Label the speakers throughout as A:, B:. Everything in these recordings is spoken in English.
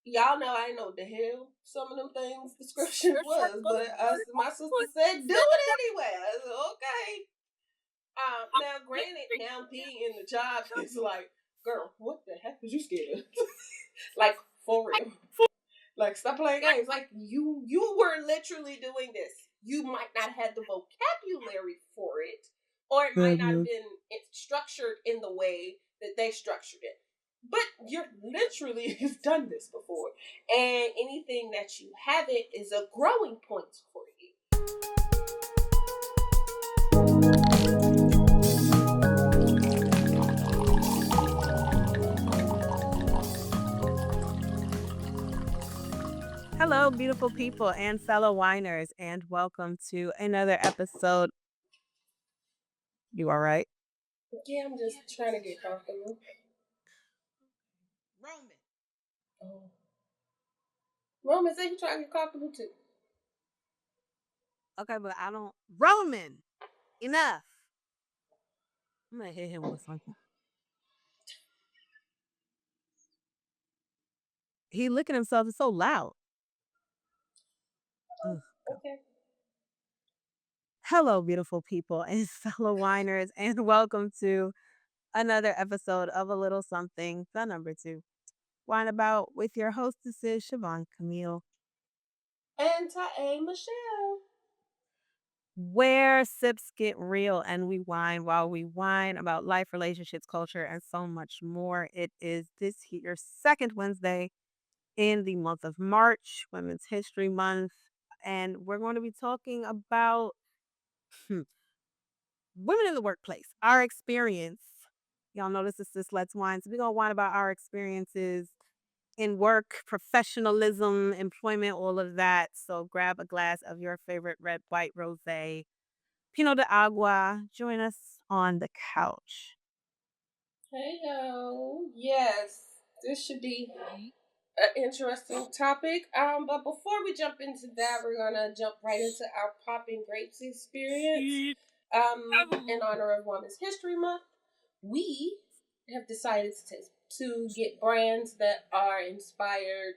A: Y'all know I didn't know what the hell some of them things description was, but my sister said do it anyway. I said okay. Now granted, now being in the job is like, girl, what the heck was you scared of? Like for real. Like stop playing games. Like you were literally doing this. You might not have the vocabulary for it, or it might not have been structured in the way that they structured it. But you're literally you've done this before, and anything that you haven't is a growing point for you.
B: Hello, beautiful people and fellow whiners, and welcome to another episode. You all right?
A: Yeah, I'm just trying to get comfortable.
B: Roman.
A: Oh. Roman said you trying to get comfortable too.
B: Okay, but I don't. Roman! Enough! I'm gonna hit him with something. He licking himself. It's so loud. Ugh.
A: Okay.
B: Hello, beautiful people and fellow whiners, and welcome to another episode of A Little Something, the number 2. Wine About with your hostesses, Siobhan Camille.
A: And Tae Michelle.
B: Where sips get real and we wine while we whine about life, relationships, culture, and so much more. It is this here second Wednesday in the month of March, Women's History Month. And we're going to be talking about women in the workplace, our experience. Y'all know this is this Let's Wine. So we're going to wine about our experiences in work, professionalism, employment, all of that. So grab a glass of your favorite red, white, rosé, Pinot de Agua. Join us on the couch.
A: Hey yo. Yes. This should be an interesting topic. But before we jump into that, we're gonna jump right into our popping grapes experience. In honor of Women's History Month, we have decided to get brands that are inspired,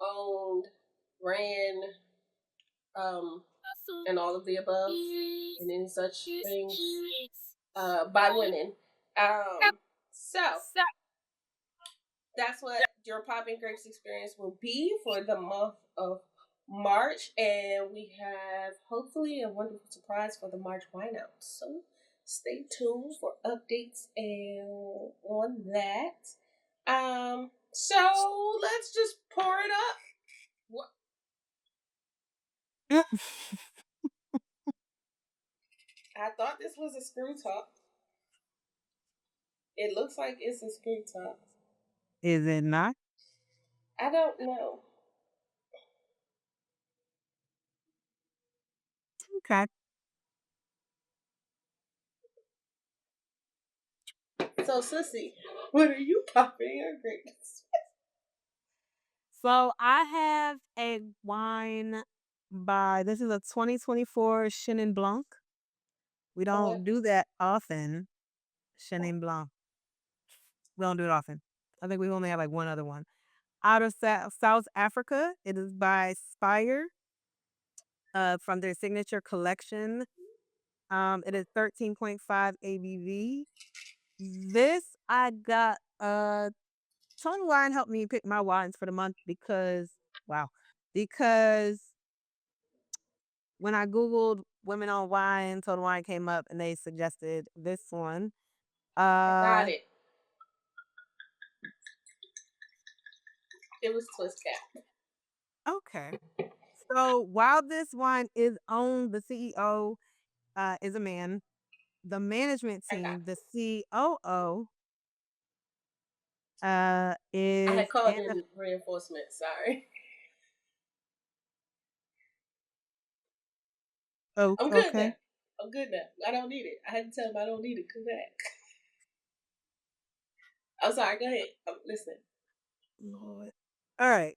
A: owned, ran, um, and all of the above, and any such things, by women. So that's what your popping grapes experience will be for the month of March, and we have hopefully a wonderful surprise for the March wine out. So stay tuned for updates and on that. So let's just pour it up. What? I thought this was a screw top. It looks like it's a screw top.
B: Is it not?
A: I don't know.
B: Okay.
A: So, Sissy, what are you popping your grapes?
B: So I have a wine by, this is a 2024 Chenin Blanc. We don't do that often. Chenin Blanc. We don't do it often. I think we only have like one other one. Out of South Africa, it is by Spire from their signature collection. It is 13.5 ABV. This I got Tony Wine helped me pick my wines for the month because because when I googled women on wine, Total Wine came up and they suggested this one.
A: I got it. It was twist cap.
B: Okay. So while this wine is owned, the CEO is a man. The management
A: I got
B: team,
A: it.
B: the COO,
A: I
B: is
A: had called
B: and the
A: in reinforcement. Sorry.
B: oh,
A: I'm good now.
B: okay.
A: I'm good now. I don't need it. I had to tell him I don't need it. Come back. I'm sorry. Go ahead. I'm listening.
B: Lord. All right.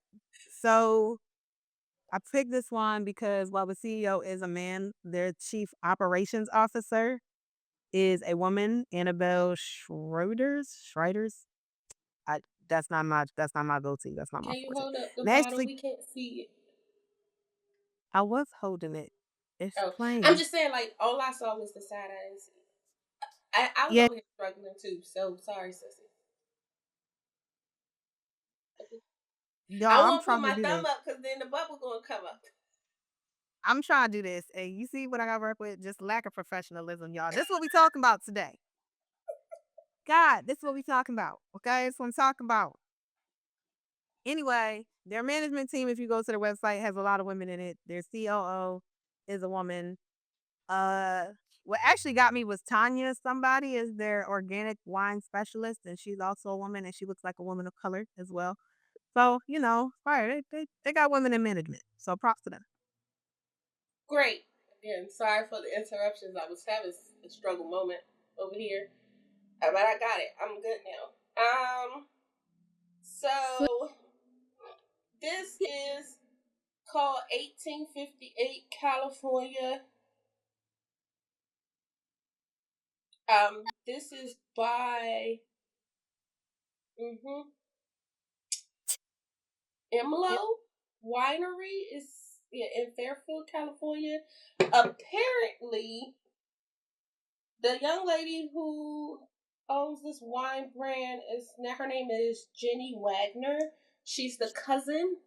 B: So I picked this one because while the CEO is a man, their chief operations officer is a woman, Annabelle Schroeders. that's not my go-to. That's not my
A: Can you
B: forte.
A: hold up the
B: And
A: bottle?
B: actually,
A: We can't see it.
B: I was holding it. It's
A: Oh, I'm
B: plain.
A: just saying, like, all I saw was the side. I didn't see it. I was
B: Yeah,
A: over here struggling too, so sorry, sissy.
B: no,
A: I
B: I'm
A: won't put
B: trying to
A: my
B: do
A: thumb
B: this.
A: up because then the bubble gonna come up.
B: I'm trying to do this. And you see what I got to work with? Just lack of professionalism, y'all. This is what we talking about today. God, this is what we talking about. Okay, this is what I'm talking about. Anyway, their management team, if you go to their website, has a lot of women in it. Their COO is a woman. Uh, what actually got me was Tanya. Somebody is their organic wine specialist, and she's also a woman, and she looks like a woman of color as well. So fire. They got women in management. So props to them.
A: Great. Again, sorry for the interruptions. I was having a struggle moment over here, but I got it. I'm good now. So this is called 1858 California. This is by Imlo Winery. Is in Fairfield, California. Apparently, the young lady who owns this wine brand is now her name is Jenny Wagner. She's the cousin.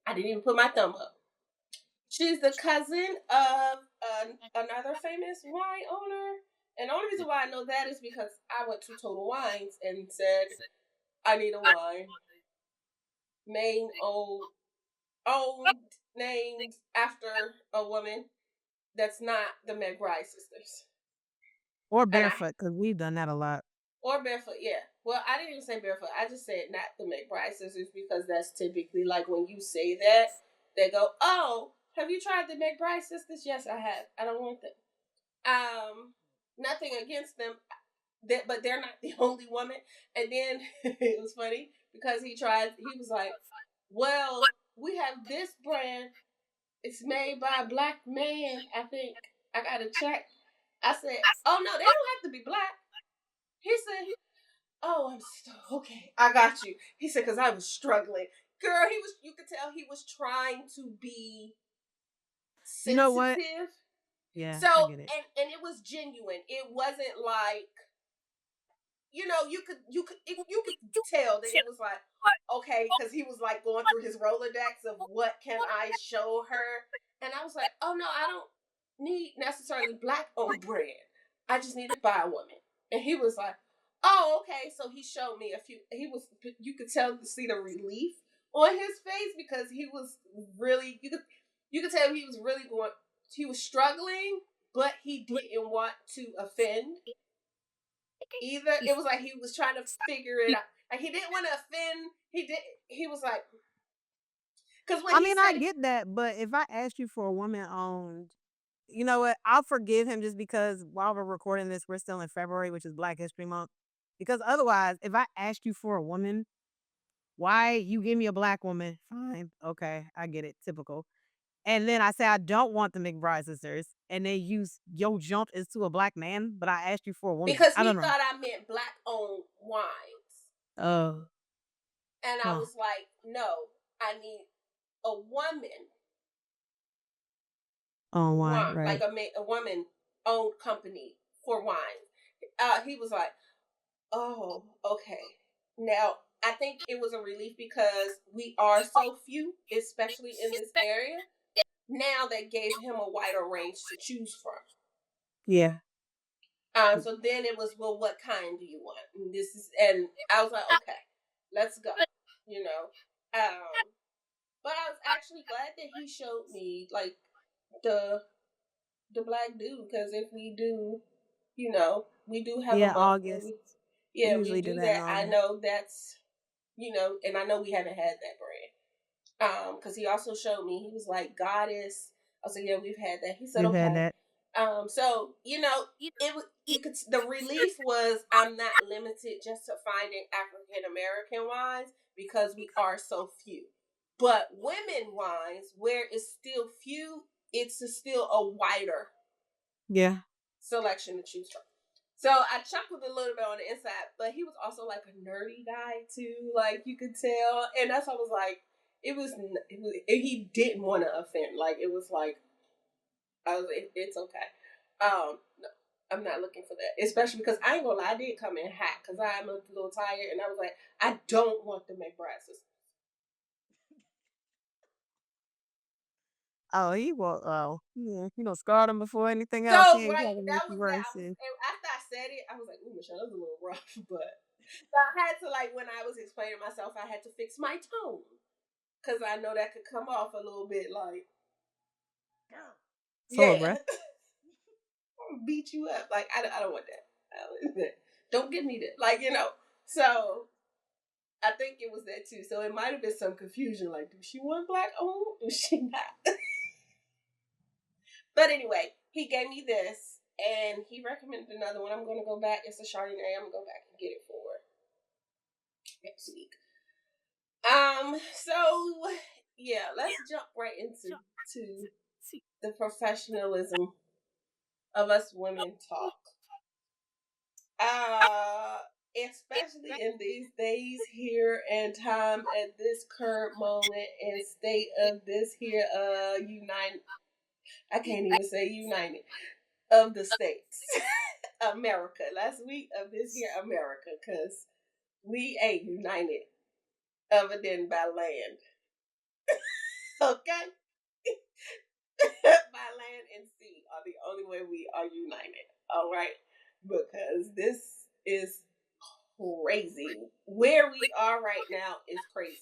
A: I didn't even put my thumb up. She's the cousin of another famous wine owner. And the only reason why I know that is because I went to Total Wines and said I need a wine main owned named after a woman that's not the McBride sisters.
B: Or
A: And I
B: barefoot, because we've done that a lot.
A: or barefoot, yeah. Well, I didn't even say barefoot. I just said not the McBride sisters because that's typically like when you say that, they go, "Oh, have you tried the McBride sisters?" Yes, I have. I don't want them. Nothing against them, but they're not the only woman. And then it was funny because he tried. He was like, "Well, we have this brand. It's made by a black man. I think I got to check." I said, "Oh no, they don't have to be black." He said, "Oh, I'm so okay. I got you." He said, "Because I was struggling, girl." He was. You could tell he was trying to be
B: You know what?
A: sensitive.
B: Yeah,
A: So,
B: I get it.
A: and it was genuine. It wasn't like you could tell that it was like okay because he was like going through his Rolodex of what can I show her, and I was like, oh no, I don't need necessarily black owned brand. I just need to buy a woman, and he was like, oh okay. So he showed me a few. You could tell to see the relief on his face because he was really you could tell he was really going. He was struggling, but he didn't want to offend either. It was like he was trying to figure it out. Like he didn't want to offend. He did. He was like, because when
B: I
A: he
B: mean, I
A: said,
B: get that, but if I asked you for a woman owned, you know what? I'll forgive him just because while we're recording this, we're still in February, which is Black History Month. Because otherwise, if I asked you for a woman, why you give me a black woman? Fine, okay, I get it, typical. And then I say I don't want the McBride sisters, and then your jump is to a black man, but I asked you for a woman.
A: because
B: I
A: he
B: don't know.
A: thought I meant black owned wines,
B: Oh,
A: and I
B: huh.
A: was like, no, I need a woman
B: On wine,
A: wine, like
B: right?
A: a woman owned company for wine. He was like, oh, okay. Now I think it was a relief because we are so few, especially in this area. Now that gave him a wider range to choose from.
B: Yeah.
A: So then it was, well, what kind do you want? And I was like, okay, let's go. You know, but I was actually glad that he showed me like the the black dude because if we do, we do have a
B: Yeah,
A: month where
B: August.
A: we,
B: We
A: yeah, we
B: usually do
A: do
B: that in
A: that. I
B: August.
A: know that's, and I know we haven't had that brand. Because he also showed me, he was like, Goddess. I said, yeah, we've had that. He said,
B: We've had
A: okay.
B: that.
A: So it was you could the relief was I'm not limited just to finding African American wines because we are so few. But women wines, where it's still few, it's still a wider
B: Yeah.
A: selection to choose from. So I chuckled a little bit on the inside, but he was also like a nerdy guy too, like you could tell, and that's why I was like, he didn't want to offend, like it was like it's okay. No, I'm not looking for that, especially because I ain't gonna lie, I did come in hot because I'm a little tired, and I was like, I don't want to make brasses.
B: Oh, he will. Oh, yeah, scarred him before anything
A: So
B: else. He ain't
A: right,
B: trying to make
A: that
B: you
A: was that.
B: worse. And
A: And after I said it, I was like, "Ooh, Michelle, that was a little rough." But so I had to like when I was explaining myself, I had to fix my tone because I know that could come off a little bit like,
B: full of
A: yeah,
B: breath.
A: beat you up. Like I don't want that. I don't want that. Don't give me that. Like So I think it was that too. So it might have been some confusion. Like, do she want black owned? Do she not? But anyway, he gave me this and he recommended another one. I'm going to go back. It's a Chardonnay. I'm going to go back and get it for next week. So yeah, let's jump right into the professionalism of us women talk. Uh Especially in these days here and time at this current moment and state of this here united, I can't even say united, of the states. America. Last week of this year, America, because we ain't united other than by land. Okay? By land and sea are the only way we are united. All right? Because this is crazy. Where we are right now is crazy.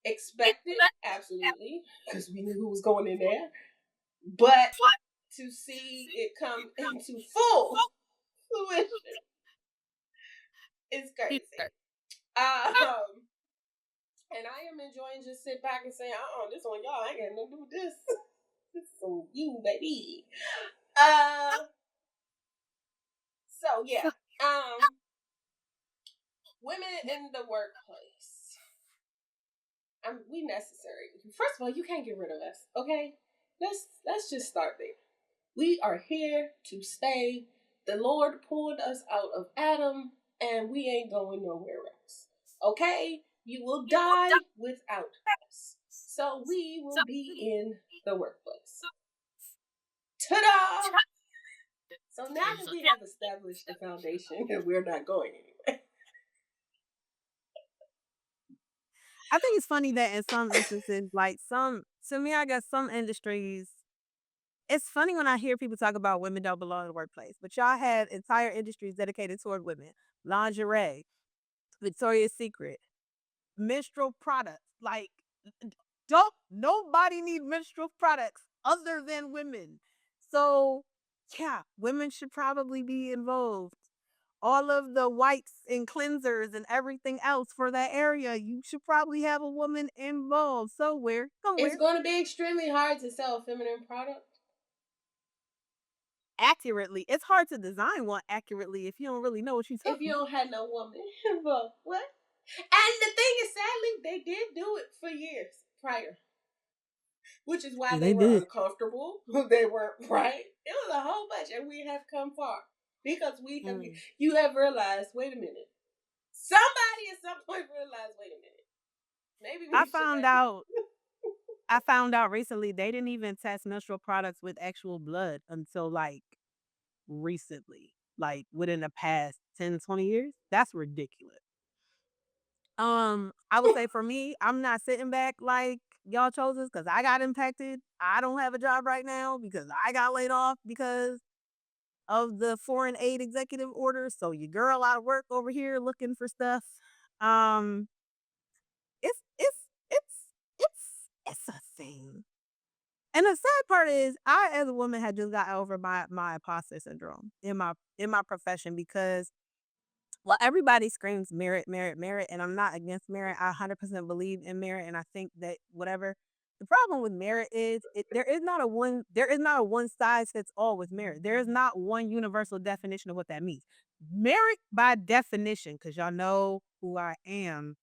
A: Expected, absolutely, because we knew who was going in there. But to see it come into full fruition is crazy. Um, and I am enjoying just sit back and say, this on y'all. I ain't got nothing to do with this. This is on you, baby. Uh, so yeah. Women in the workplace. We necessary. First of all, you can't get rid of us. Okay, let's just start there. We are here to stay. The Lord pulled us out of Adam, and we ain't going nowhere else. Okay, you will die without us. So we will be in the workplace. Ta-da! So now that we have established the foundation, and we're not going anywhere.
B: I think it's funny that in some instances, like to me, I guess some industries, it's funny when I hear people talk about women don't belong in the workplace, but y'all have entire industries dedicated toward women. Lingerie, Victoria's Secret, menstrual products. Like, don't nobody need menstrual products other than women. So, yeah, women should probably be involved. All of the wipes and cleansers and everything else for that area, you should probably have a woman involved somewhere,
A: It's
B: somewhere.
A: going to be extremely hard to sell a feminine product
B: Accurately. It's hard to design one accurately if you don't really know what you're
A: if
B: talking
A: you
B: about.
A: don't have no woman involved. What? And the thing is, sadly, they did do it for years prior, which is why
B: Yeah,
A: they
B: they
A: were
B: did.
A: uncomfortable. They weren't right. It was a whole bunch, and we have come far because we have.
B: Mm.
A: You have realized. Wait a minute. Somebody at some point realized. Wait a minute. Maybe
B: I
A: we should
B: found
A: actually.
B: out I found out recently they didn't even test menstrual products with actual blood until like recently, like within the past 10, 20 years. That's ridiculous. I would say for me, I'm not sitting back like y'all chose us because I got impacted. I don't have a job right now because I got laid off because of the foreign aid executive order. So your girl out of work over here looking for stuff. Um, it's a thing. And the sad part is, I as a woman had just got over my imposter syndrome in my profession because well, everybody screams merit, merit, merit, and I'm not against merit. I 100% believe in merit, and I think that whatever. The problem with merit is there is not a one size fits all with merit. There is not one universal definition of what that means. Merit by definition, because y'all know who I am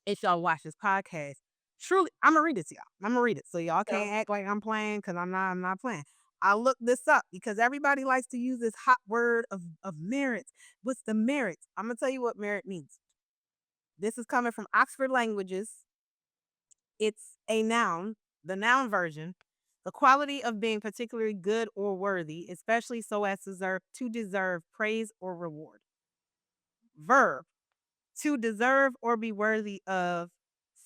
B: if y'all watch this podcast. Truly, I'm gonna read it to y'all. I'm gonna read it so y'all
A: No.
B: can't act like I'm playing because I'm not playing. I looked this up because everybody likes to use this hot word of merit. What's the merit? I'm gonna tell you what merit means. This is coming from Oxford Languages. It's a noun, the noun version, the quality of being particularly good or worthy, especially so as to deserve praise or reward. Verb, to deserve or be worthy of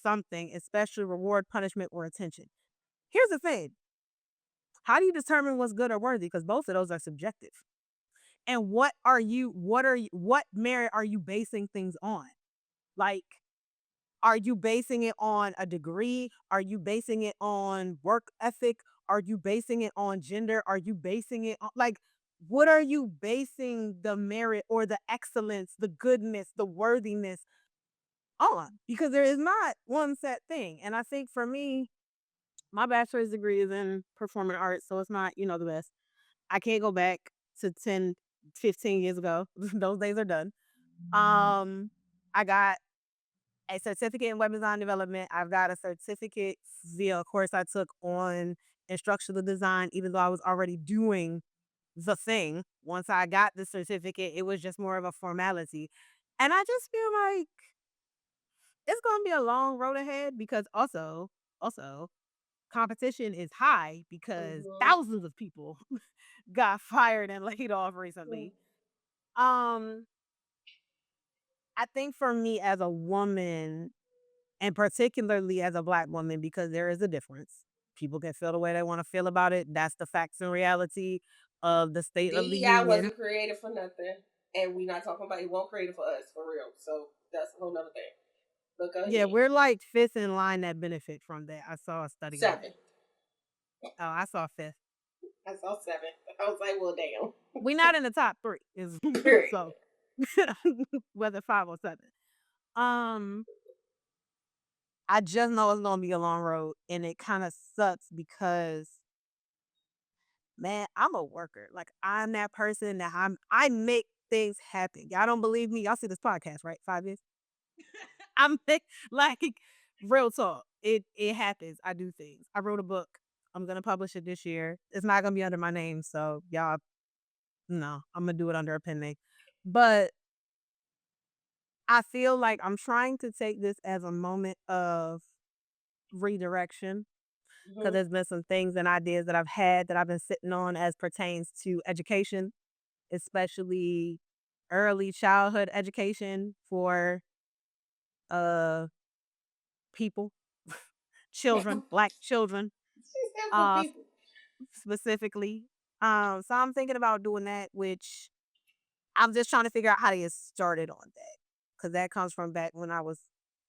B: something, especially reward, punishment, or attention. Here's the thing. How do you determine what's good or worthy? Because both of those are subjective. And what merit are you basing things on? Like, are you basing it on a degree? Are you basing it on work ethic? Are you basing it on gender? Are you basing it on, like, what are you basing the merit or the excellence, the goodness, the worthiness on? Because there is not one set thing. And I think for me, my bachelor's degree is in performing arts, so it's not, the best. I can't go back to 10, 15 years ago. Those days are done. I got a certificate in web design development. I've got a certificate via a course I took on instructional design, even though I was already doing the thing. Once I got the certificate, it was just more of a formality. And I just feel like it's gonna be a long road ahead because also competition is high because
A: Mm-hmm.
B: thousands of people got fired and laid off recently. Um, I think for me as a woman, and particularly as a black woman, because there is a difference. People can feel the way they want to feel about it. That's the facts and reality of the State of the
A: DEI
B: Union.
A: wasn't created for nothing, and we not talking about it won't create it for us for real. So that's a whole nother thing. But go
B: Yeah,
A: ahead.
B: we're like fifth in line that benefit from that. I saw a study on that.
A: Seven.
B: Oh, I saw fifth.
A: I saw seven. I was like, well, damn.
B: We not in the top three. Is
A: Period.
B: so whether five or seven. Um, I just know it's gonna be a long road, and it kind of sucks because man, I'm a worker. Like I'm that person that I make things happen. Y'all don't believe me? Y'all see this podcast, right? 5 years. Like real talk. It happens. I do things. I wrote a book. I'm gonna publish it this year. It's not gonna be under my name, so y'all no, I'm gonna do it under a pen name. But I feel like I'm trying to take this as a moment of redirection because
A: Mm-hmm.
B: there's been some things and ideas that I've had that I've been sitting on as pertains to education, especially early childhood education for uh people, children, black children,
A: She said for
B: uh
A: people.
B: specifically. So I'm thinking about doing that, which I'm just trying to figure out how to get started on that. Cause that comes from back when I was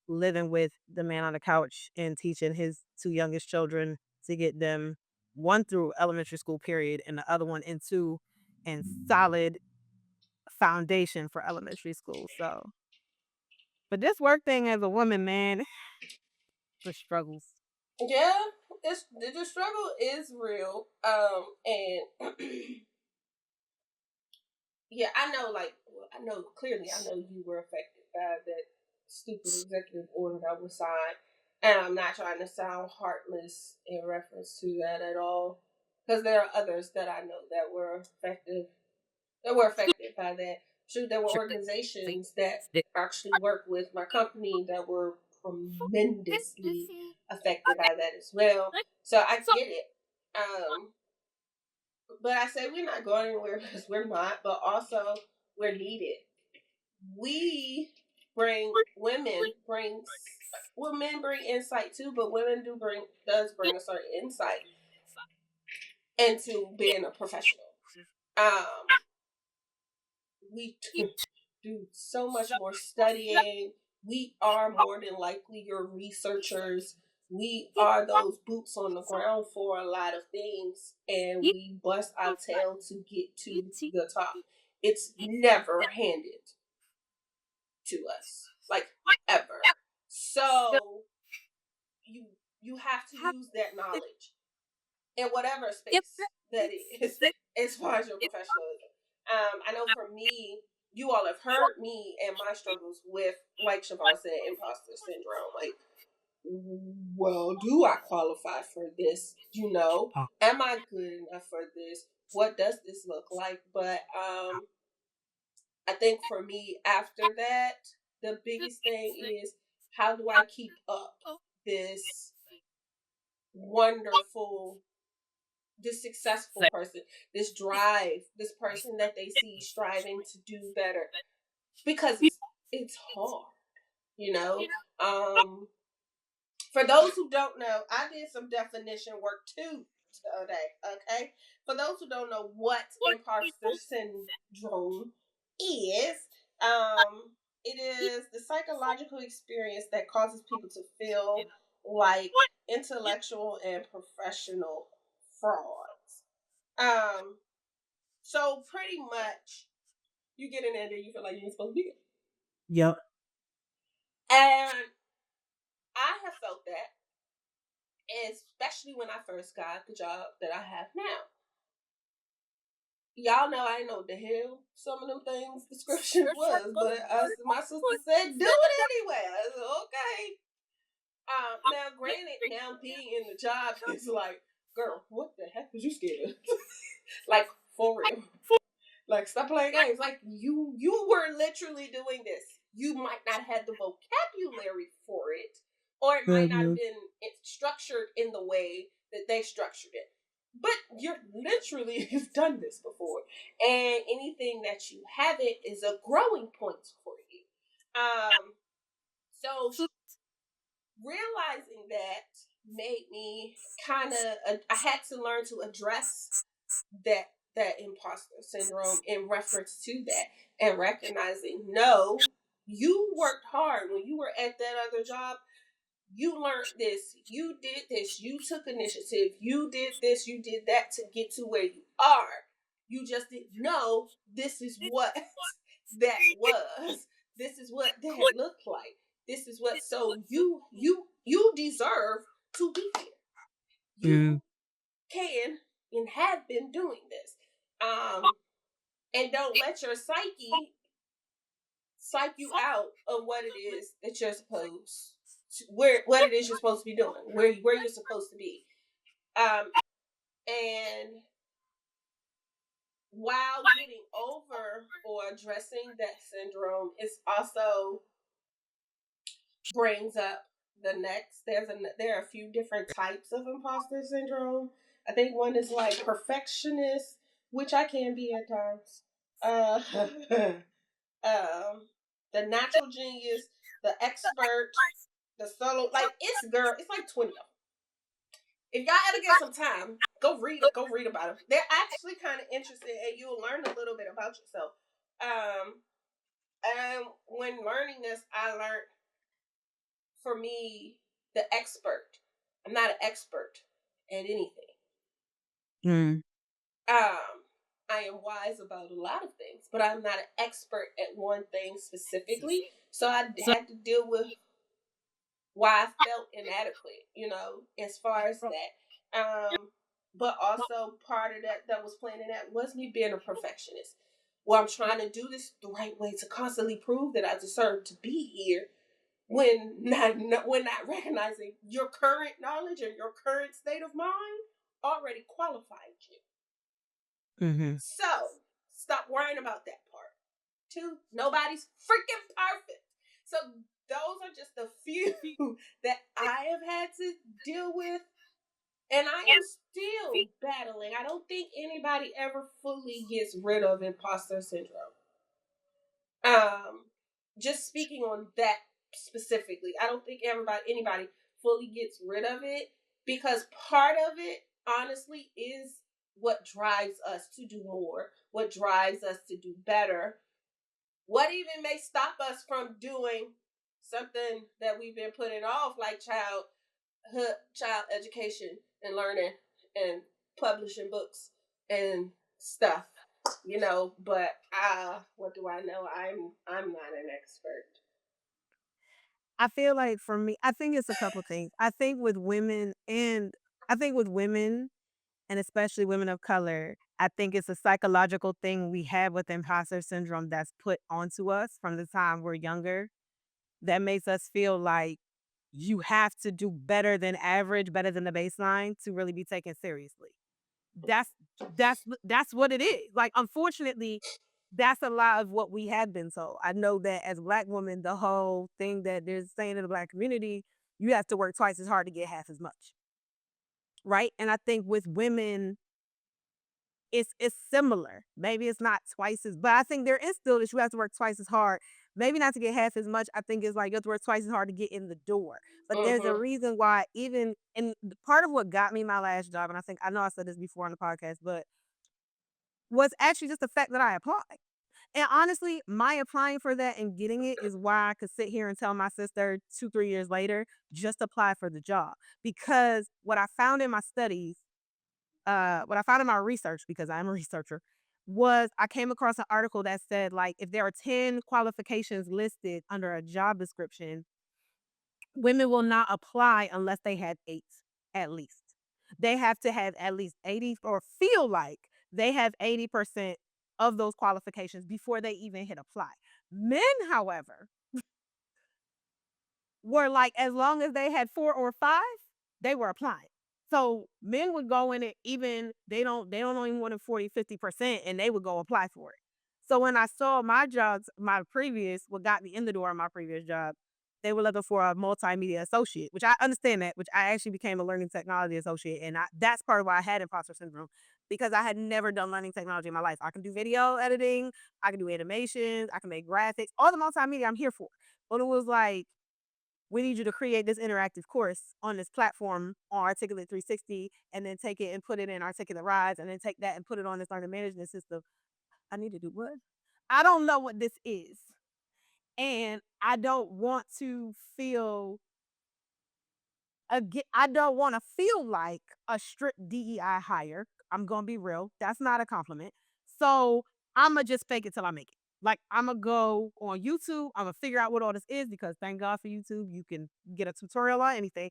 B: living with the man on the couch and teaching his two youngest children to get them one through elementary school period and the other one into and solid foundation for elementary school. So but this work thing as a woman, man, the struggles.
A: Yeah, it's the struggle is real. And yeah, I know. Like, well, I know clearly. I know you were affected by that stupid executive order that was signed, and I'm not trying to sound heartless in reference to that at all, because there are others that I know that were affected by that. Shoot, there were organizations that actually work with my company that were tremendously affected by that as well. So I get it. Um, but I say we're not going anywhere because we're not, but also we're needed. We bring women brings well men bring insight too, but women does bring a certain insight into being a professional. Um, we do so much more studying. We are more than likely your researchers. We are those boots on the ground for a lot of things, and we bust our tail to get to the top. It's never handed to us, like ever. So you you have to use that knowledge in whatever space that is as far as your professionalism. I know for me, you all have heard me and my struggles with, like Siobhan said, imposter syndrome. Like well, do I qualify for this? Am I good enough for this? What does this look like? But I think for me, after that, the biggest thing is, how do I keep up this wonderful, this successful person, this drive, this person that they see striving to do better? Because it's hard, you know. Um, For those who don't know, I did some definition work too today. Okay, for those who don't know what imposter syndrome is, it is the psychological experience that causes people to feel like intellectual and professional frauds. Um, so pretty much, you get in there and you feel like you ain't supposed to be
B: Yep.
A: there. And I have felt that, especially when I first got the job that I have now. Y'all know I didn't know what the hell some of them things descriptions was, but my sister said do it anyway. I said okay. Now granted, now being in the job is like, girl, what the heck was you scared of? Like for real. Like, stop playing games. Like, you were literally doing this. You might not have the vocabulary for it, or it might not have
B: Mm-hmm.
A: been structured in the way that they structured it. But you're literally you've done this before, and anything that you haven't is a growing point for you. So realizing that made me kind of I had to learn to address that imposter syndrome in reference to that, and recognizing, no, you worked hard when you were at that other job. You learned this, you did this, you took initiative, you did this, you did that to get to where you are. You just didn't know this is what that was. This is what that looked like. This is what, so you deserve to be here.
B: Mm.
A: You can and have been doing this. Um, and don't let your psych you out of what it is that you're supposed to, where what it is you're supposed to be doing, where you're supposed to be. Um, and while getting over or addressing that syndrome is also brings up the next. There are a few different types of imposter syndrome. I think one is like perfectionist, which I can be at times. Uh, the natural genius, the expert, the solo. Like it's like 20 of them. If y'all ever get some time, go read about them. They're actually kind of interesting, and you'll learn a little bit about yourself. Um, and when learning this, I learned, for me, the expert. I'm not an expert at anything.
B: Mm.
A: I am wise about a lot of things, but I'm not an expert at one thing specifically. So I had to deal with why I felt inadequate, as far as that. But also part of that was playing in that was me being a perfectionist. Well, I'm trying to do this the right way to constantly prove that I deserve to be here, when not recognizing your current knowledge and your current state of mind already qualified you.
B: Mm-hmm.
A: So stop worrying about that part. Two, nobody's freaking perfect. So those are just a few that I have had to deal with, and I am still battling. I don't think anybody ever fully gets rid of imposter syndrome. Um, just speaking on that specifically, I don't think anybody fully gets rid of it, because part of it, honestly, is what drives us to do more, what drives us to do better, what even may stop us from doing something that we've been putting off, like child education and learning and publishing books and stuff, but what do I know? I'm not an expert.
B: I feel like for me, I think it's a couple things. I think with women and especially women of color, I think it's a psychological thing we have with imposter syndrome that's put onto us from the time we're younger that makes us feel like you have to do better than average, better than the baseline to really be taken seriously. That's that's what it is. Like, unfortunately, that's a lot of what we have been told. I know that as Black women, the whole thing that they're saying in the Black community, you have to work twice as hard to get half as much, right? And I think with women, it's similar. Maybe it's not twice as, but I think there is still that you have to work twice as hard. Maybe not to get half as much. I think it's like you have to work twice as hard to get in the door. But there's a
A: Mm-hmm.
B: reason why, even and part of what got me my last job, and I know I said this before on the podcast, but was actually just the fact that I applied. And honestly, my applying for that and getting it is why I could sit here and tell my sister 2, 3 years later, just apply for the job. Because what I found in my studies, what I found in my research, because I'm a researcher, was I came across an article that said, like, if there are 10 qualifications listed under a job description, women will not apply unless they had eight at least. They have to have at least 80 or feel like they have 80% of those qualifications before they even hit apply. Men, however, were like, as long as they had 4 or 5, they were applying. So men would go in it, even they don't even want it 40, 50%, and they would go apply for it. So when I saw my jobs, my previous, what got me in the door in my previous job, they were looking for a multimedia associate, which I understand that, which I actually became a learning technology associate. And that's part of why I had imposter syndrome, because I had never done learning technology in my life. I can do video editing, I can do animations, I can make graphics, all the multimedia I'm here for. But it was like, we need you to create this interactive course on this platform on Articulate 360, and then take it and put it in Articulate Rise, and then take that and put it on this learning management system. I need to do what? I don't know what this is. And I don't want to feel again, I don't want to feel like a strict DEI hire. I'm gonna be real. That's not a compliment. So I'ma just fake it till I make it. Like, I'ma go on YouTube. I'ma figure out what all this is, because thank God for YouTube. You can get a tutorial on anything.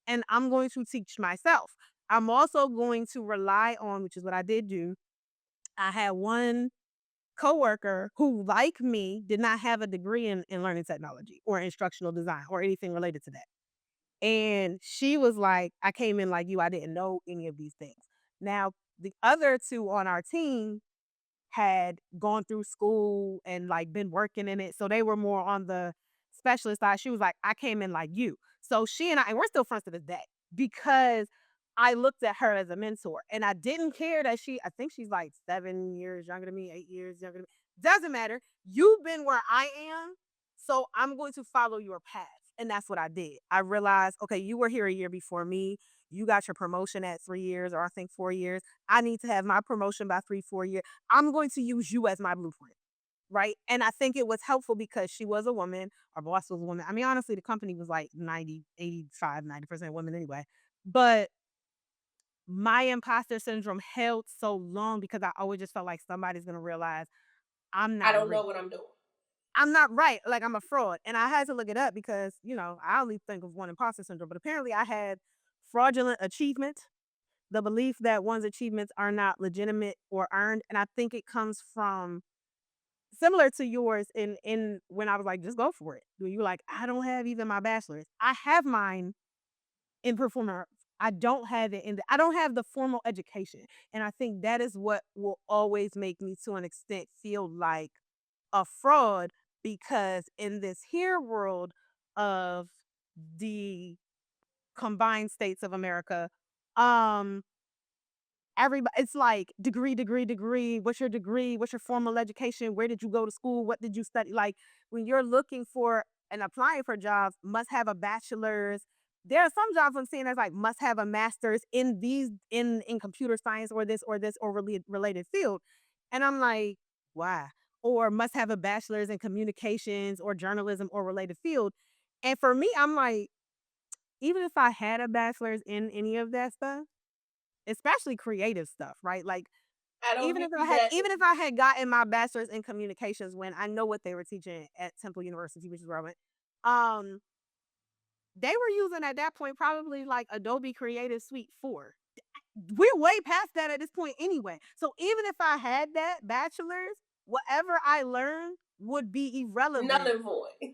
B: And I'm going to teach myself. I'm also going to rely on, which is what I did do. I had one coworker who, like me, did not have a degree in learning technology or instructional design or anything related to that. And she was like, I came in like you, I didn't know any of these things. Now, the other two on our team had gone through school and like been working in it. So they were more on the specialist side. She was like, I came in like you. So she and we're still friends to this day, because I looked at her as a mentor, and I didn't care that I think she's like 7 years younger than me, 8 years younger than me. Doesn't matter. You've been where I am. So I'm going to follow your path. And that's what I did. I realized, okay, you were here a year before me. You got your promotion at 3 years, or I think 4 years. I need to have my promotion by 3, 4 years. I'm going to use you as my blueprint. Right. And I think it was helpful because she was a woman. Our boss was a woman. I mean, honestly, the company was like 90, 85, 90% women anyway. But my imposter syndrome held so long because I always just felt like somebody's going to realize I'm
A: I
B: not
A: don't know
B: real.
A: what I'm doing.
B: I'm not right. Like, I'm a fraud. And I had to look it up because, I only think of one imposter syndrome, but apparently I had fraudulent achievement, the belief that one's achievements are not legitimate or earned. And I think it comes from similar to yours in when I was like, just go for it. When you like, I don't have even my bachelor's. I have mine in performing arts. I don't have the formal education. And I think that is what will always make me, to an extent, feel like a fraud, because in this here world of the combined states of America, um, everybody, it's like degree, degree, degree. What's your degree? What's your formal education? Where did you go to school? What did you study? Like, when you're looking for and applying for jobs, must have a bachelor's. There are some jobs I'm seeing that's like must have a master's in in computer science, or this or related field. And I'm like, why? Or must have a bachelor's in communications or journalism or related field. And for me, I'm like, even if I had a bachelor's in any of that stuff, especially creative stuff, right? Like,
A: I don't give you that.
B: even if I had gotten my bachelor's in communications, when I know what they were teaching at Temple University, which is where I went, um, they were using at that point probably like Adobe Creative Suite 4. We're way past that at this point anyway. So even if I had that bachelor's, whatever I learned would be
A: Null
B: irrelevant
A: and void.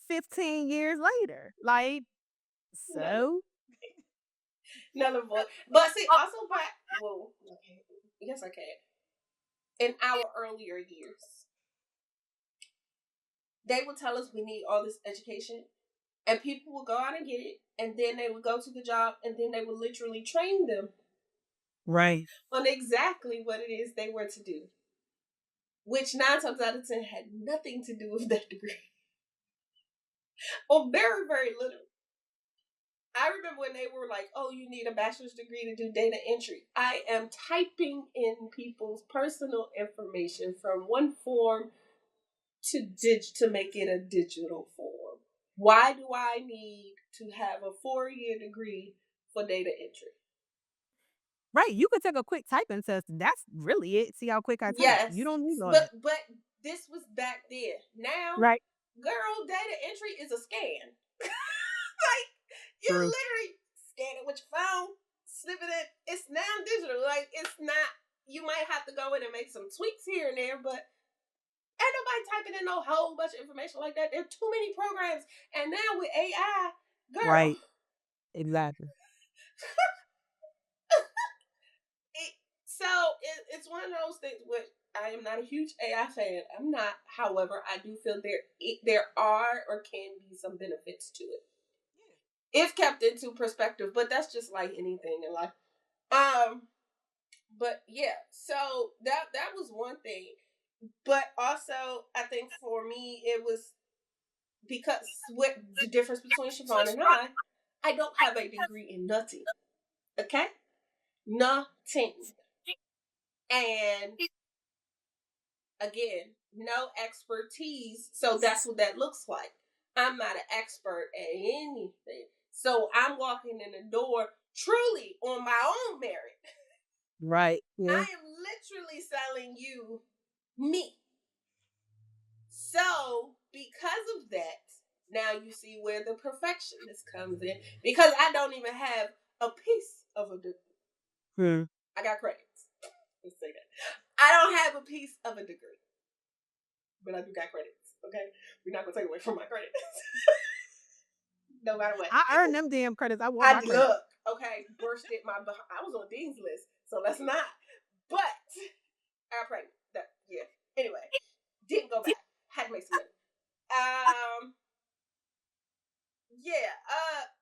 B: 15 years later. Like,
A: Another,
B: So,
A: another voice. But see, also back. Well, okay. Yes, I can. In our earlier years, they would tell us we need all this education, and people would go out and get it, and then they would go to the job, and then they would literally train them
B: right.
A: on exactly what it is they were to do, which 9 times out of 10 had nothing to do with that degree, or very, very little. I remember when they were like, "Oh, you need a bachelor's degree to do data entry." I am typing in people's personal information from one form to make it a digital form. Why do I need to have a 4-year degree for data entry?
B: Right. You could take a quick typing test. That's really it. See how quick I type. You
A: Yes,
B: don't need all
A: but
B: that.
A: this was back then. Now,
B: Right.
A: girl, data entry is a scan. Like, you
B: True.
A: literally scan it with your phone, slip it in. It's now digital. Like, it's not. You might have to go in and make some tweaks here and there, but ain't nobody typing in no whole bunch of information like that. There are too many programs, and now with AI, girl,
B: Right. Exactly.
A: it, so it's one of those things. Which I am not a huge AI fan. I'm not. However, I do feel there are or can be some benefits to it if kept into perspective. But that's just like anything in life. Um, but yeah, so that was one thing. But also, I think for me, it was because what the difference between Siobhan and I don't have a degree in nothing. Okay, nothing, and again, no expertise. So that's what that looks like. I'm not an expert at anything. So I'm walking in the door truly on my own merit.
B: Right. Yeah.
A: I am literally selling you me. So, because of that, now you see where the perfectionist comes in. Because I don't even have a piece of a degree.
B: Hmm.
A: I got credits. Let's say that. I don't have a piece of a degree, but I do got credits. Okay, we're not gonna take away from my credits, no matter what.
B: I earned them damn credits. I want
A: I
B: my credit.
A: look okay, bursted my. I was on Dean's list, so let's not. But I pregnant. That yeah. Anyway, didn't go back. Had to make some money. Um, yeah,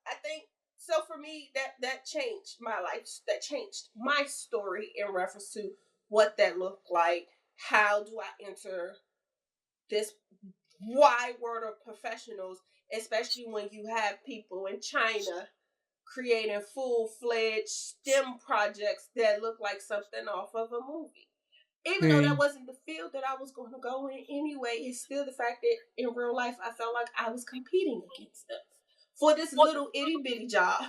A: I think so. For me, that changed my life. That changed my story in reference to what that looked like. How do I enter this wide world of professionals, especially when you have people in China creating full-fledged STEM projects that look like something off of a movie. Even though that
B: Right.
A: wasn't the field that I was going to go in anyway, it's still the fact that in real life I felt like I was competing against them for this little itty bitty job.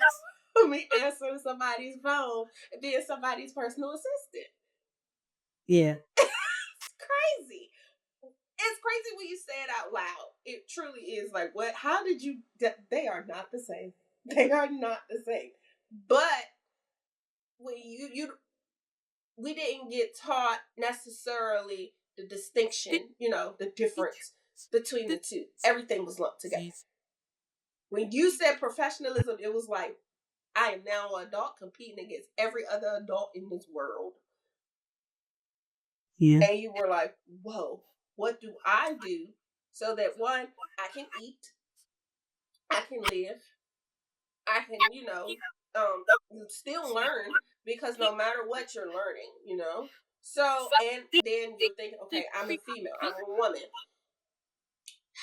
A: For me answering somebody's phone and being somebody's personal assistant.
B: Yeah.
A: It's crazy. It's crazy when you say it out loud. It truly is like, what? How did you? They are not the same. They are not the same. But when we didn't get taught necessarily the distinction, the difference between the two. Everything was lumped together. When you said professionalism, it was like, I am now an adult competing against every other adult in this world.
B: Yeah.
A: And you were like, whoa, what do I do so that one, I can eat, I can live, I can, still learn because no matter what you're learning. So, and then you're thinking, okay, I'm a female, I'm a woman.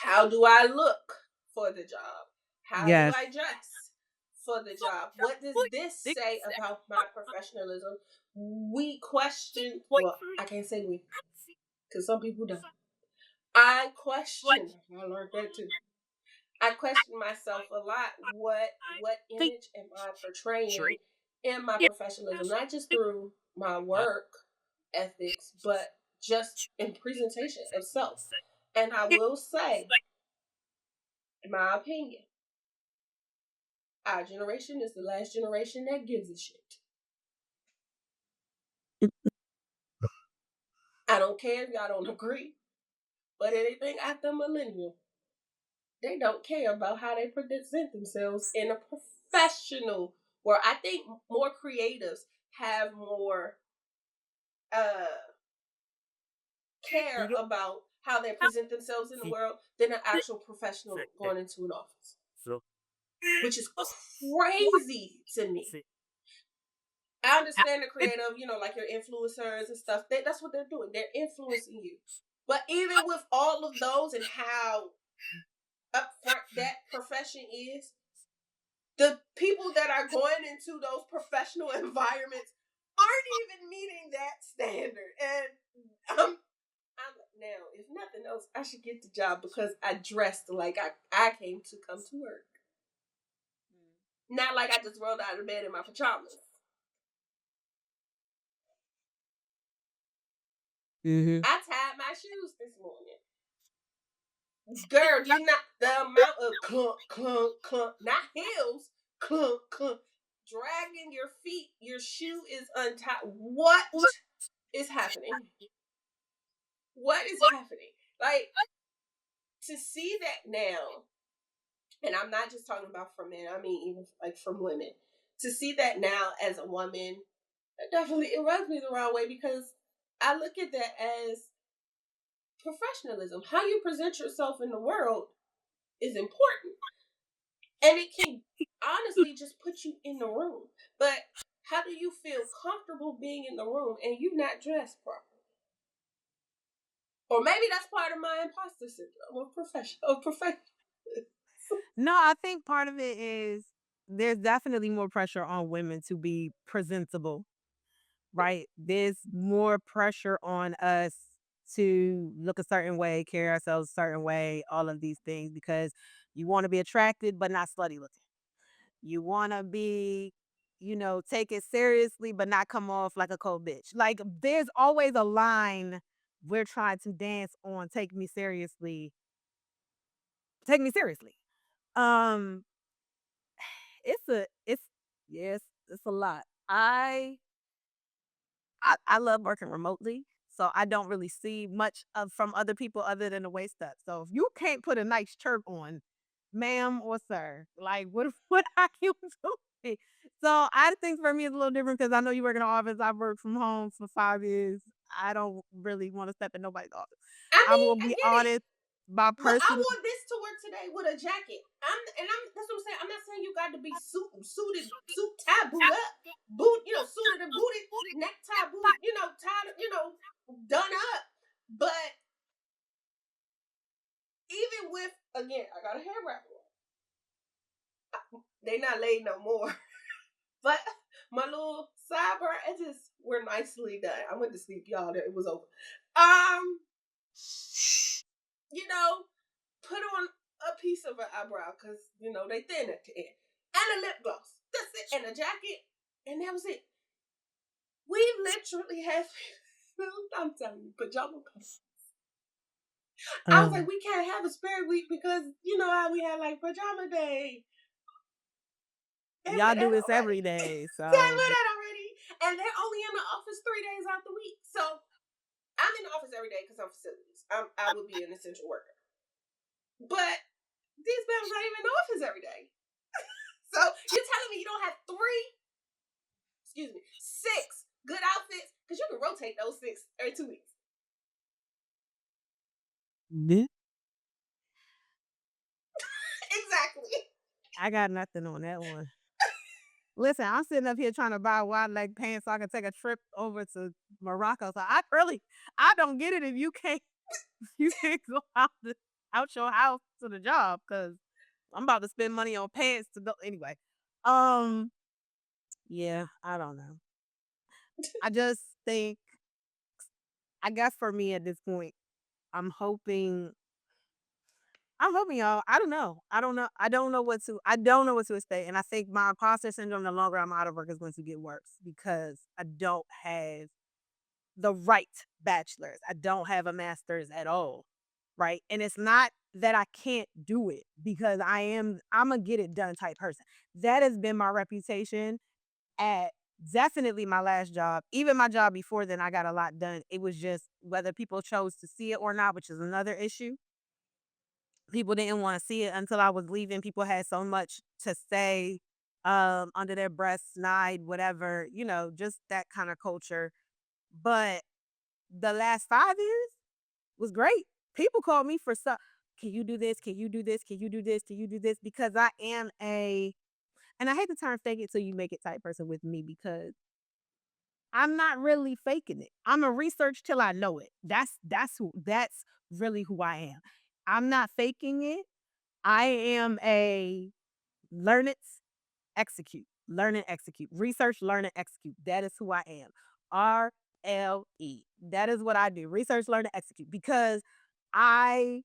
A: How do I look for the job? How do
B: Yes.
A: I dress for the job? What does this say about my professionalism? We question, well, I can't say we, because some people don't. I question, I learned that too. I question myself a lot. What image am I portraying in my professionalism? Not just through my work ethics, but just in presentation of self. And I will say, in my opinion, our generation is the last generation that gives a shit. I don't care if y'all don't agree, but anything after millennial, they don't care about how they present themselves in a professional where I think more creatives have more uh care
B: You
A: about how they present themselves in the
B: see,
A: world than an actual professional
B: see,
A: going into an office,
B: so,
A: which is crazy to me.
B: see.
A: I understand the creative, like your influencers and stuff. That's what they're doing. They're influencing you. But even with all of those and how upfront that profession is, the people that are going into those professional environments aren't even meeting that standard. And I'm like, now, if nothing else, I should get the job because I dressed like I came to come to work. Not like I just rolled out of bed in my pajamas.
B: Mm-hmm.
A: I tied my shoes this morning. Girl, do you not the amount of clunk, clunk, clunk, not heels, clunk, clunk, dragging your feet, your shoe is untied. What is happening? What is happening? Like, to see that now, and I'm not just talking about for men, I mean even like from women. To see that now as a woman, it rubs me the wrong way because I look at that as professionalism. How you present yourself in the world is important. And it can honestly just put you in the room. But how do you feel comfortable being in the room and you not dressed properly? Or maybe that's part of my imposter syndrome of profession.
B: No, I think part of it is there's definitely more pressure on women to be presentable, right? There's more pressure on us to look a certain way, carry ourselves a certain way, all of these things because you want to be attracted but not slutty looking. You want to be, take it seriously but not come off like a cold bitch. Like there's always a line we're trying to dance on. Take me seriously. Take me seriously. Um, it's yes, it's a lot. I love working remotely, so I don't really see much of from other people other than the waist stuff. So if you can't put a nice shirt on, ma'am or sir, like what are you doing? So I think for me it's a little different because I know you work in the office. I've worked from home for 5 years. I don't really want to step in nobody's office.
A: I
B: I
A: mean,
B: will
A: I
B: be
A: get it.
B: honest. My
A: But I
B: personal
A: wore this to work today with a jacket. That's what I'm saying. I'm not saying you got to be suit tie, boot up, suited and booted, necktie boot, tied, done up. But even with again, I got a hair wrap on. They not laid no more. But my little sideburn edges were nicely done. I went to sleep, y'all. It was over. Um, you know, put on a piece of an eyebrow because they thin at the end, and a lip gloss. That's it, and a jacket, and that was it. We literally have. I'm telling you, pajama pants. I was like,
B: um
A: we can't have a spare week because you know how we had like pajama day. And
B: y'all
A: with
B: do
A: that
B: this
A: already.
B: every day,
A: Done
B: so
A: with that already. And they're only in the office 3 days out the week. So I'm in the office every day because I'm facilities. I would be an essential worker. But these bams not even in the office every day. So you're telling me you don't have six good outfits? Because you can rotate those six every 2 weeks.
B: yeah,
A: Exactly.
B: I got nothing on that one. Listen, I'm sitting up here trying to buy wide leg pants so I can take a trip over to Morocco. So I don't get it if you can't you can't go out your house to the job because I'm about to spend money on pants to go anyway. Um, yeah, I don't know. I just think I guess for me at this point, I'm hoping y'all. I don't know. I don't know. I don't know what to expect. And I think my imposter syndrome, the longer I'm out of work, is going to get worse because I don't have the right bachelor's. I don't have a master's at all. Right. And it's not that I can't do it because I'm a get it done type person. That has been my reputation at definitely my last job. Even my job before then, I got a lot done. It was just whether people chose to see it or not, which is another issue. People didn't want to see it until I was leaving. People had so much to say under their breath, snide, whatever, just that kind of culture. But the last 5 years was great. People called me for stuff. Can you do this? Can you do this? Can you do this? Can you do this? Because I am and I hate the term fake it till you make it type person with me because I'm not really faking it. I'm a research till I know it. That's really who I am. I'm not faking it. I am a learn it, execute, learn and execute, research, learn and execute. That is who I am. RLE. That is what I do. Research, learn and execute because I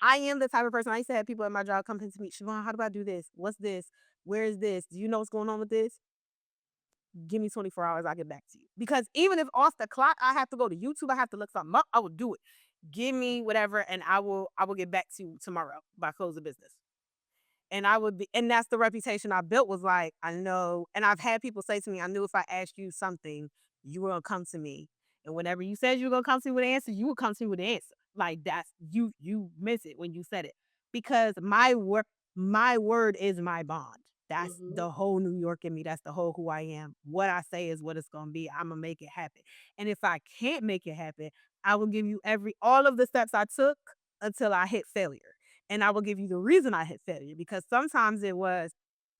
B: I am the type of person. I used to have people at my job come to me, Siobhan, how do I do this? What's this? Where is this? Do you know what's going on with this? Give me 24 hours, I'll get back to you. Because even if off the clock, I have to go to YouTube, I have to look something up, I will do it. Give me whatever, and I will get back to you tomorrow by close of business. And I would be, and that's the reputation I built was like, I know, and I've had people say to me, I knew if I asked you something, you were gonna come to me. And whenever you said you were gonna come to me with an answer, you would come to me with an answer. Like that's you miss it when you said it. Because my word is my bond. That's
A: Mm-hmm.
B: the whole New York in me. That's the whole who I am. What I say is what it's gonna be. I'm gonna make it happen. And if I can't make it happen, I will give you all of the steps I took until I hit failure. And I will give you the reason I hit failure because sometimes it was,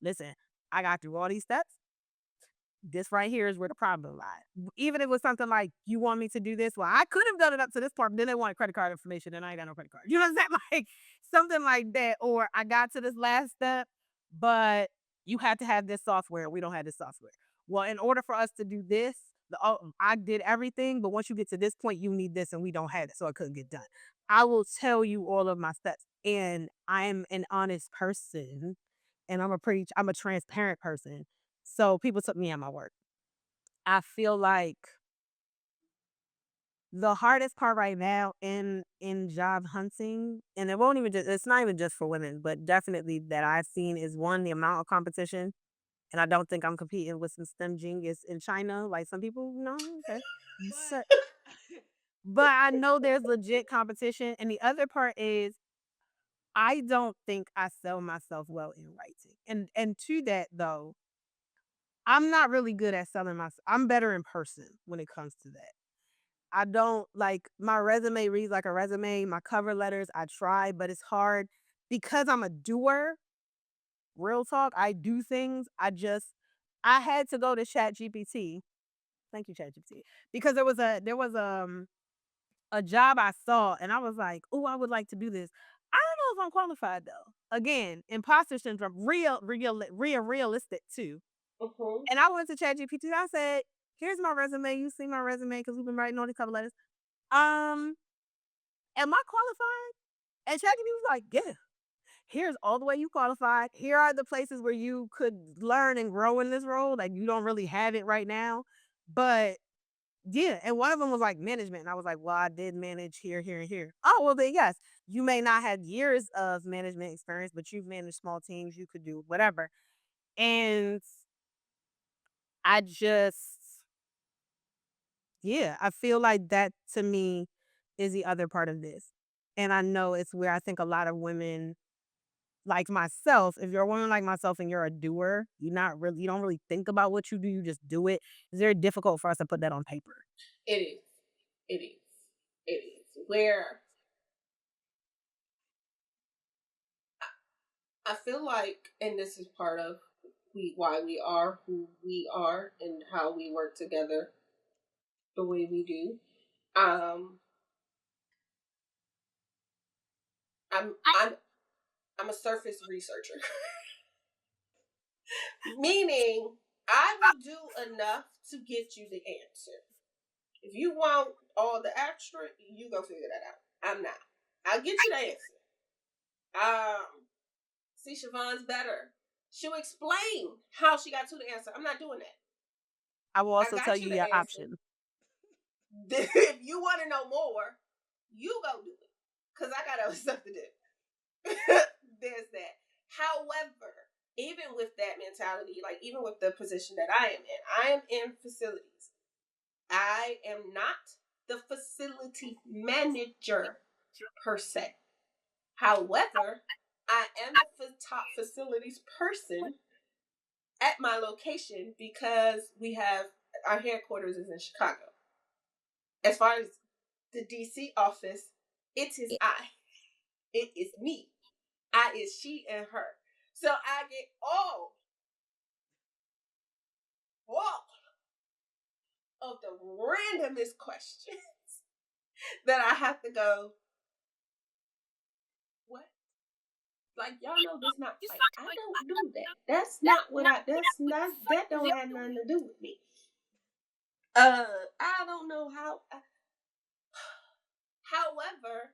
B: listen, I got through all these steps. This right here is where the problem lies. Even if it was something like, you want me to do this? Well, I could have done it up to this part, but then they wanted credit card information and I ain't got no credit card. You know what I'm saying? Like something like that. Or I got to this last step, but you had to have this software. We don't have this software. Well, in order for us to do this, I did everything, but once you get to this point, you need this and we don't have it. So it couldn't get done. I will tell you all of my steps. And I'm an honest person and I'm a transparent person. So people took me at my word. I feel like the hardest part right now in job hunting, and it's not even just for women, but definitely that I've seen is one, the amount of competition. And I don't think I'm competing with some STEM genius in China, like some people, okay. But but I know there's legit competition. And the other part is I don't think I sell myself well in writing. And to that though, I'm not really good at selling myself. I'm better in person when it comes to that. I don't like my resume reads like a resume, my cover letters, I try, but it's hard because I'm a doer. Real talk, I do things. I had to go to Chat GPT. Thank you, Chat GPT. Because there was a job I saw and I was like, oh, I would like to do this. I don't know if I'm qualified though. Again, imposter syndrome, realistic too.
A: Mm-hmm.
B: And I went to ChatGPT. I said, "Here's my resume. You see my resume because we've been writing all these cover letters. Um, am I qualified?" And ChatGPT was like, "Yeah. Here's all the way you qualified. Here are the places where you could learn and grow in this role. Like you don't really have it right now, but yeah." And one of them was like management, and I was like, "Well, I did manage here, here, and here." Oh, well, then yes, you may not have years of management experience, but you've managed small teams. You could do whatever. And I just Yeah, I feel like that to me is the other part of this. And I know it's where I think a lot of women like myself, if you're a woman like myself and you're a doer, you don't really think about what you do, you just do it. It's very difficult for us to put that on paper.
A: It is. It is. It is. Where I feel like, and this is part of why we are who we are and how we work together the way we do. Um, I'm I'm I'm a surface researcher, meaning I will do enough to get you the answer. If you want all the extra, you go figure that out. I'm not. I'll get you the answer. See, Siobhan's better. She'll explain how she got to the answer. I'm not doing that.
B: I will
A: I
B: also tell
A: got you
B: you
A: the
B: your
A: answer.
B: options.
A: If you want to know more, you go do it. Because I got other stuff to do. There's that. However, even with that mentality, like even with the position that I am in facilities. I am not the facility manager per se. However, I am the top facilities person at my location because we have our headquarters is in Chicago. As far as the DC office, it is I. It is me. I is she and her. So I get all of the randomest questions that I have to go, what? Like, y'all know this not, like, I don't do that. That's not what that's not, that don't have nothing to do with me. I don't know how. However,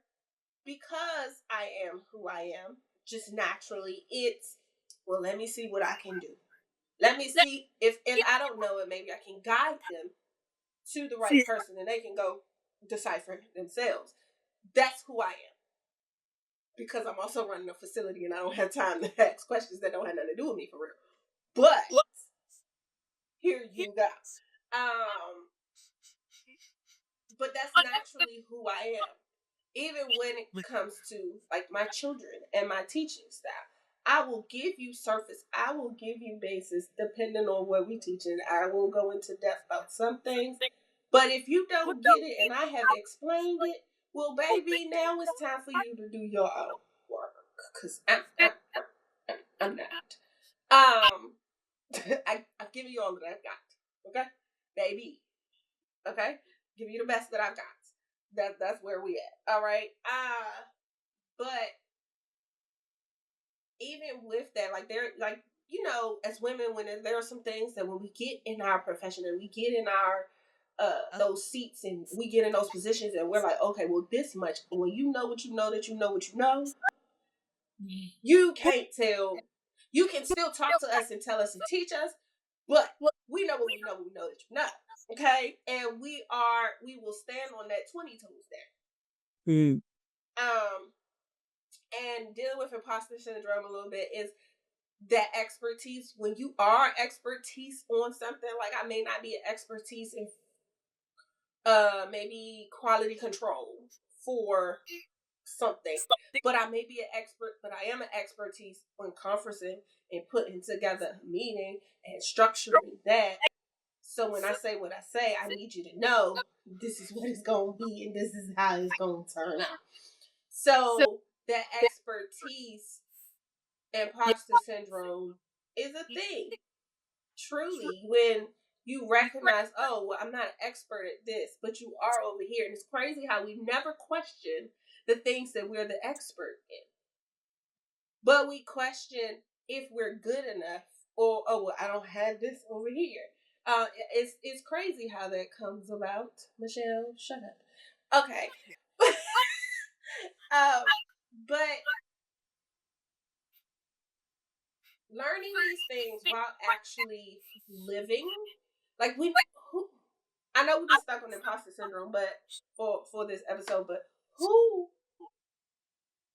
A: because I am who I am, just naturally, it's, well, let me see what I can do. Let me see if I don't know it, maybe I can guide them to the right person and they can go decipher themselves. That's who I am. Because I'm also running a facility and I don't have time to ask questions that don't have nothing to do with me for real. But here you go. Um, but that's naturally who I am. Even when it comes to like my children and my teaching staff, I will give you surface, I will give you basis depending on what we teach, and I will go into depth about some things. But if you don't get it and I have explained it, well, baby, now it's time for you to do your own work. Because I'm not. I've given you all that I've got. Okay? Baby. Okay? Give you the best that I've got. That's where we at. All right. But even with that, like there, like as women, when there are some things that when we get in our profession and we get in our those seats and we get in those positions and we're like, okay, well, this much. When you know what you know that you know what you know, you can't tell. You can still talk to us and tell us and teach us, but we know what we know. We know that you know. Okay, and we will stand on that 20 toes there. Um, and dealing with imposter syndrome a little bit is that expertise. When you are expertise on something, like I may not be an expertise in maybe quality control for something, but I may be an expert, but I am an expertise on conferencing and putting together a meeting and structuring that. So when I say what I say, I need you to know this is what it's going to be and this is how it's going to turn out. So that expertise, imposter syndrome, is a thing. Truly, when you recognize, oh, well, I'm not an expert at this, but you are over here. And it's crazy how we never question the things that we're the expert in. But we question if we're good enough or, oh, well, I don't have this over here. It's crazy how that comes about. Michelle, shut up. Okay. But learning these things while actually living, like I know we just stuck on imposter syndrome, but for this episode, but who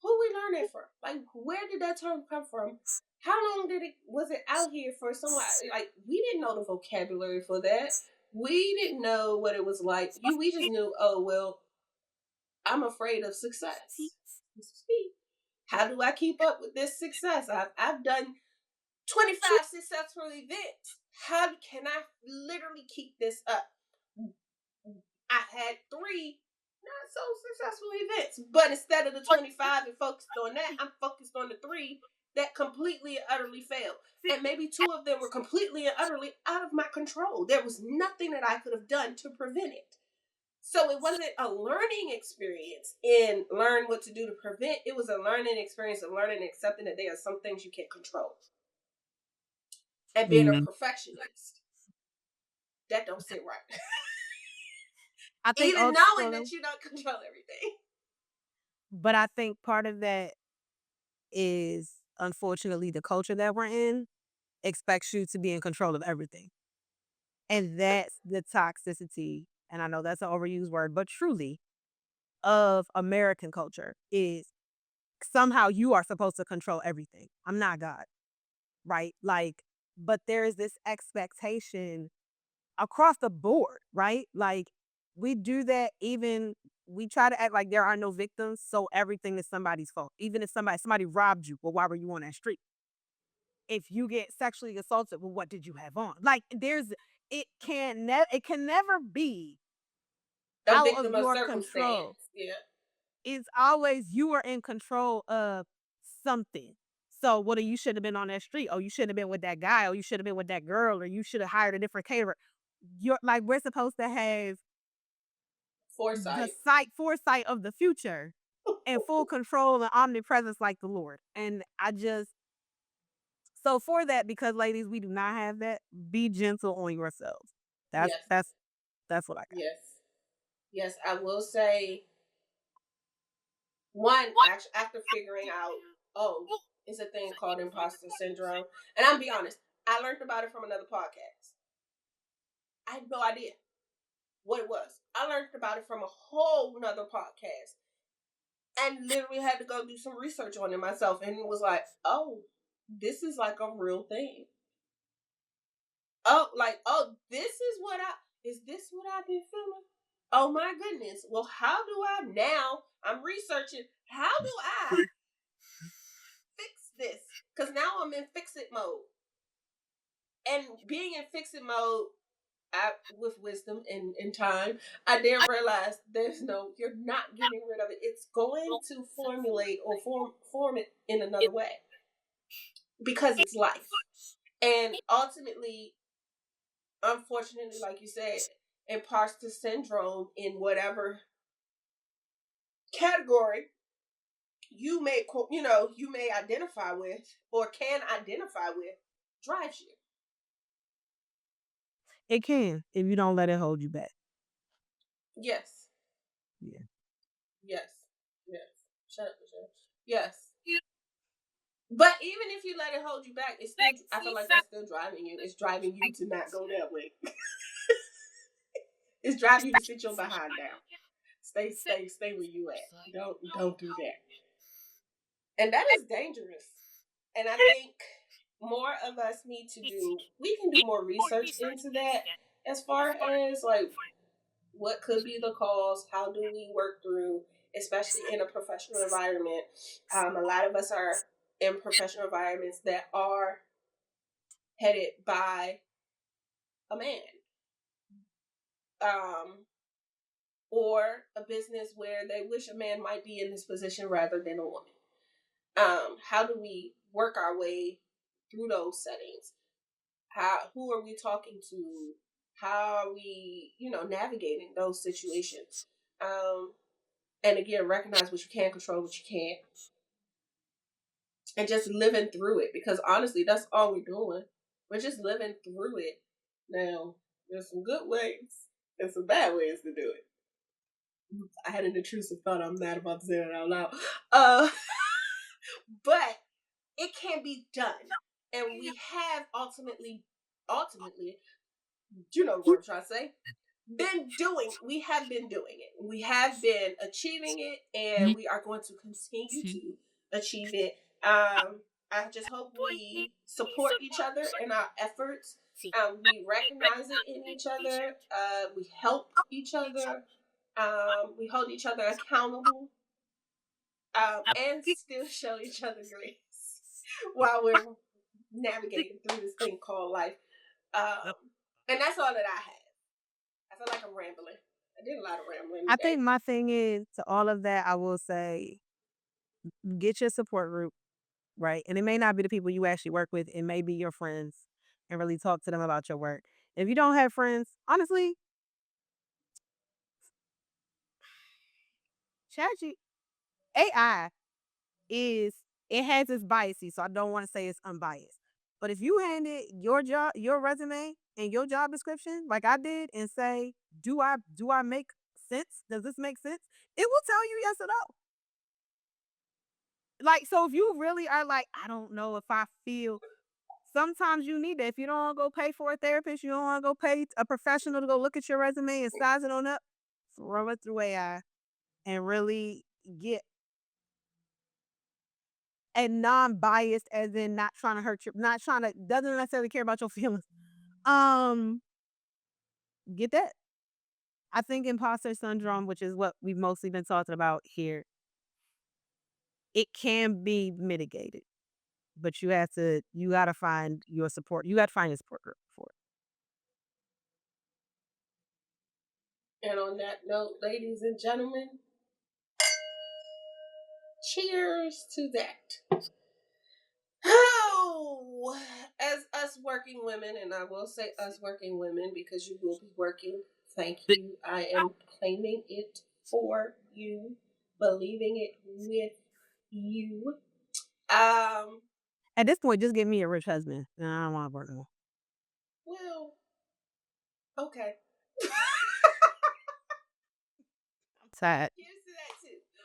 A: we learn it from? Like, where did that term come from? How long was it out here for someone? Like, we didn't know the vocabulary for that. We didn't know what it was like. We just knew, oh well, I'm afraid of success. How do I keep up with this success? I've done 25 successful events. How can I literally keep this up? I had 3 not so successful events, but instead of the 25 and focused on that, I'm focused on the 3 that completely and utterly failed. And maybe 2 of them were completely and utterly out of my control. There was nothing that I could have done to prevent it. So it wasn't a learning experience in learn what to do to prevent. It was a learning experience of learning and accepting that there are some things you can't control. And being a perfectionist, that don't sit right.
B: I think
A: Even knowing that you don't control everything.
B: But I think part of that is unfortunately the culture that we're in expects you to be in control of everything. And that's the toxicity, and I know that's an overused word, but truly of American culture is somehow you are supposed to control everything. I'm not God, right? Like, but there is this expectation across the board, right? Like we do that even we try to act like there are no victims, so everything is somebody's fault. Even if somebody robbed you, well, why were you on that street? If you get sexually assaulted, well, what did you have on? Like it can never be
A: A
B: out of
A: victim of
B: your control.
A: circumstance. Yeah.
B: It's always you are in control of something. So what you should have been on that street. Oh, you shouldn't have been with that guy, or you should have been with that girl, or you should have hired a different caterer. You're like we're supposed to have the
A: Foresight.
B: foresight of the future and full control and omnipresence like the Lord. And I just so for that, because ladies, we do not have that, be gentle on yourselves. That's
A: Yes.
B: that's that's what I got.
A: Yes. Yes. I will say one after figuring out, oh, it's a thing called imposter syndrome. And I'll be honest, I learned about it from another podcast. I had no idea what it was. I learned about it from a whole nother podcast and literally had to go do some research on it myself. And it was like, oh, this is like a real thing. Oh, like, oh, is this what I've been feeling? Oh my goodness. Well, how do I now? I'm researching. How do I fix this? Because now I'm in fix it mode. And being in fix it mode, with wisdom and time, I then realized you're not getting rid of it. It's going to formulate or form it in another way because it's life. And ultimately, unfortunately, like you said, imposter syndrome in whatever category you may identify with or can identify with drives you.
B: It can if you don't let it hold you back.
A: Yes.
B: Yeah.
A: Yes. Yes. Shut up, Michelle. Yes. But even if you let it hold you back, it's still. I feel like that's still driving you. It's driving you to not go that way. It's driving you to sit your behind down. Stay where you at. Don't do that. And that is dangerous. And I think more of us need to do. We can do more research into that as far as like what could be the cause. How do we work through, especially in a professional environment? A lot of us are in professional environments that are headed by a man, um, or a business where they wish a man might be in this position rather than a woman. How do we work our way through those settings? Who are we talking to? How are we, navigating those situations? Um, and again, recognize what you can control, what you can't, and just living through it. Because honestly, that's all we're doing. We're just living through it. Now, there's some good ways and some bad ways to do it. I had an intrusive thought. I'm mad about to say that out loud. Uh, but it can be done, and we have ultimately, you know what I'm trying to say. We have been doing it. We have been achieving it, and we are going to continue to achieve it. I just hope we support each other in our efforts. We recognize it in each other. We help each other. We hold each other accountable, and still show each other grace while we're navigating through this thing called life. Um, and that's all that I have. I feel like I'm rambling. I did a lot of rambling
B: I
A: today.
B: think my thing is to all of that, I will say, get your support group, right? And it may not be the people you actually work with, it may be your friends and really talk to them about your work. If you don't have friends, honestly, ChatG AI is it has its biases, so I don't want to say it's unbiased. But if you hand it your job, your resume and your job description, like I did, and say, do I make sense? Does this make sense? It will tell you yes or no. Like, so if you really are like, I don't know if I feel sometimes you need that. If you don't want to go pay for a therapist, you don't want to go pay a professional to go look at your resume and size it on up, throw it through AI and really get a non-biased, as in not trying to hurt your, not trying to, doesn't necessarily care about your feelings. Um, get that. I think imposter syndrome, which is what we've mostly been talking about here, it can be mitigated, but you gotta find your support. You gotta find a support group for it.
A: And on that note, ladies and gentlemen, cheers to that. Oh, as us working women, and I will say us working women because you will be working. Thank you. I am claiming it for you, believing it with you. Um,
B: At this point, just give me a rich husband. I don't want to work no more.
A: well, okay.
B: I'm tired.
A: Here's to that too. So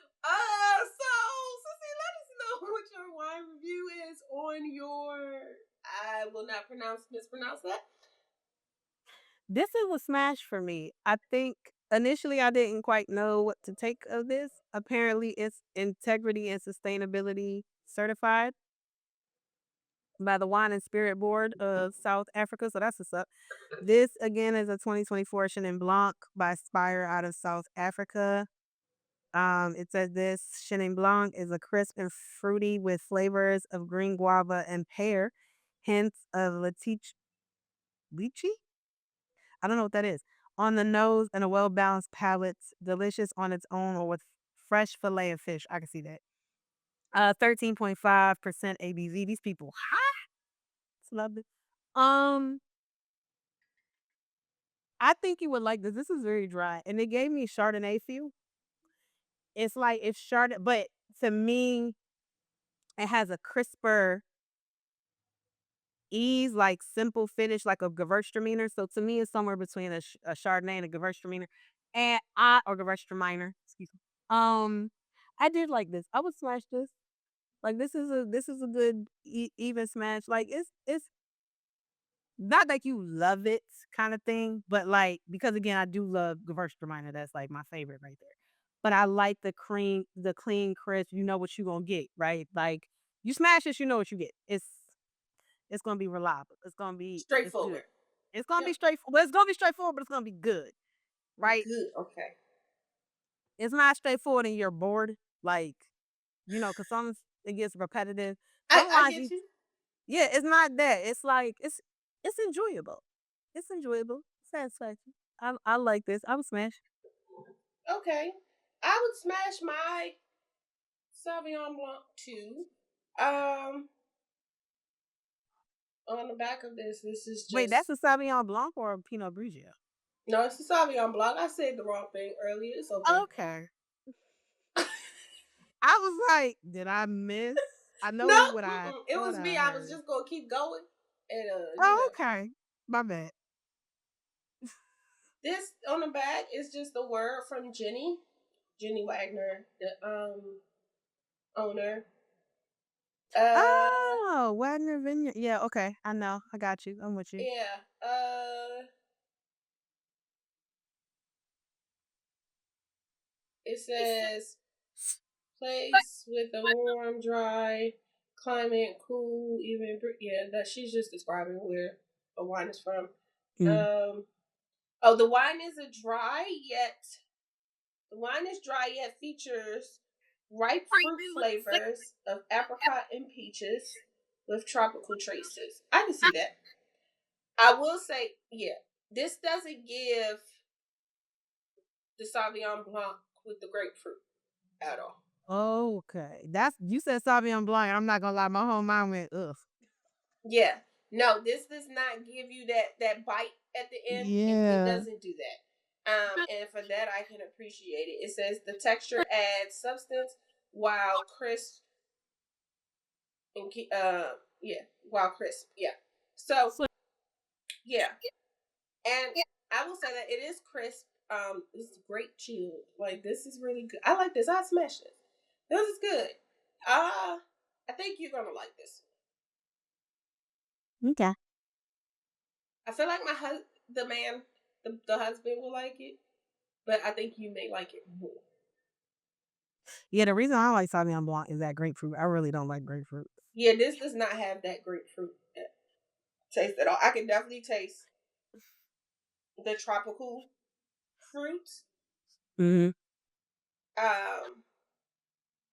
A: Sissy, let us know what your wine review is on your. I will not mispronounce that.
B: This is a smash for me. I think initially I didn't quite know what to take of this. Apparently, it's integrity and sustainability certified by the Wine and Spirit Board of South Africa. So that's what's up. This again is a 2024 Chenin Blanc by Spire out of South Africa. It says this Chenin Blanc is a crisp and fruity with flavors of green guava and pear, hints of lychee. I don't know what that is. On the nose and a well balanced palate, delicious on its own or with fresh fillet of fish. I can see that. 13.5% ABV. These people hot. Love it. Um, I think you would like this. This is very dry, and it gave me Chardonnay feel. It's like it's Chardonnay, but to me, it has a crisper ease, like simple finish, like a Gewürztraminer. So to me, it's somewhere between a Chardonnay and a Gewürztraminer, and I or Gewürztraminer. Excuse me. I did like this. I would smash this. Like this is a good even smash. Like it's not like you love it kind of thing, but like because again, I do love Gewürztraminer. That's like my favorite right there. But I like the clean crisp. You know what you gonna get, right? Like you smash this, you know what you get. It's gonna be reliable. It's good.
A: Straightforward.
B: It's gonna be
A: Yep.
B: straightforward. It's gonna be straightforward, but it's gonna be good, right?
A: Good. Okay.
B: It's not straightforward and you're bored, like because some it gets repetitive.
A: I
B: Sometimes
A: get you.
B: yeah, it's not that. It's like it's enjoyable. It's enjoyable. Satisfaction. I like this. I would smash.
A: Okay. I would smash my Sauvignon Blanc too. Um, on the back of this is
B: Wait, that's
A: just
B: a Sauvignon Blanc or a Pinot Grigio?
A: no, it's a Sauvignon Blanc. I said the wrong thing earlier. It's okay.
B: Okay. I was like, did I miss? I
A: No,
B: know what I
A: it
B: thought
A: was me.
B: I
A: I was
B: heard.
A: just gonna keep going, and
B: Oh, okay. My bad.
A: this on the back is just a word from Jenny Wagner, the owner. Uh,
B: Oh, Wagner Vineyard. Yeah, okay. I know. I got you. I'm with you.
A: yeah. It says place with a warm, dry climate, cool, even. Yeah, that she's just describing where the wine is from.
B: Mm.
A: Oh, the wine is dry yet features ripe fruit flavors of apricot and peaches with tropical traces. I can see that. I will say, yeah, this doesn't give the Sauvignon Blanc with the grapefruit at all.
B: Okay. That's you said Sauvignon Blanc. I'm not gonna lie, my whole mind went, ugh.
A: Yeah, no, this does not give you that bite at the end. It
B: Yeah.
A: doesn't do that. And for that, I can appreciate it. It says the texture adds substance while crisp and yeah, while crisp, yeah. So yeah, and I will say that it is crisp. It's great chilled. Like this is really good. I like this. I smashed it. This is good. I think you're gonna like this.
B: Okay.
A: I feel like the man, the husband will like it, but I think you may like it more.
B: Yeah, the reason I like Sauvignon Blanc is that grapefruit. I really don't like grapefruit.
A: Yeah, this does not have that grapefruit taste at all. I can definitely taste the tropical. fruit,
B: Hmm.
A: um,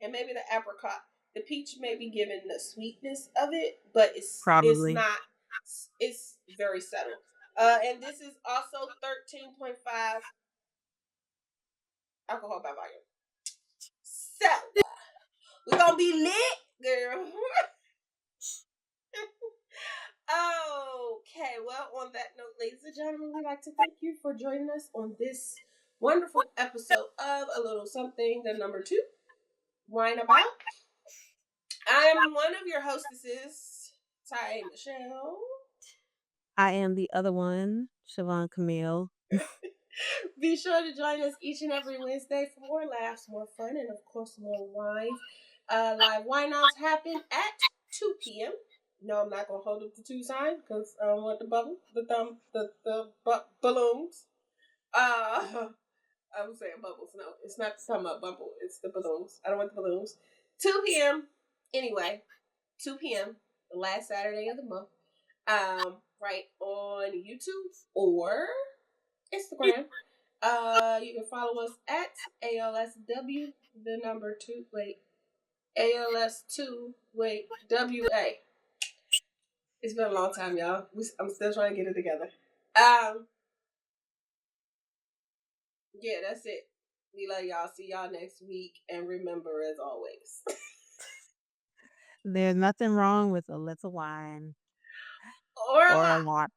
A: and maybe the apricot. The peach may be given the sweetness of it, but it's
B: Probably.
A: not. It's very subtle. And this is also 13.5 alcohol by volume. So we're gonna be lit, girl. Okay, well, on that note, ladies and gentlemen, we'd like to thank you for joining us on this wonderful episode of A Little Something, the number two, Wine About. I am one of your hostesses, Ty Michelle.
B: I am the other one, Siobhan Camille.
A: Be sure to join us each and every Wednesday for more laughs, more fun, and of course, more wines. Live wine outs happen at 2 p.m. No, I'm not gonna hold up the two sign because I don't want the bubble, the thumb, balloons. I was saying bubbles. No, it's not the thumb up bubble. It's the balloons. I don't want the balloons. 2 p.m. Anyway, 2 p.m. the last Saturday of the month. Right on YouTube or Instagram. You can follow us at ALSW, the number two, wait, ALS2, wait, WA. It's been a long time, y'all. I'm still trying to get it together. Um, yeah, that's it. We love y'all. See y'all next week. And remember, as always.
B: There's nothing wrong with a little wine
A: Or a
B: or a
A: lot.
B: lot.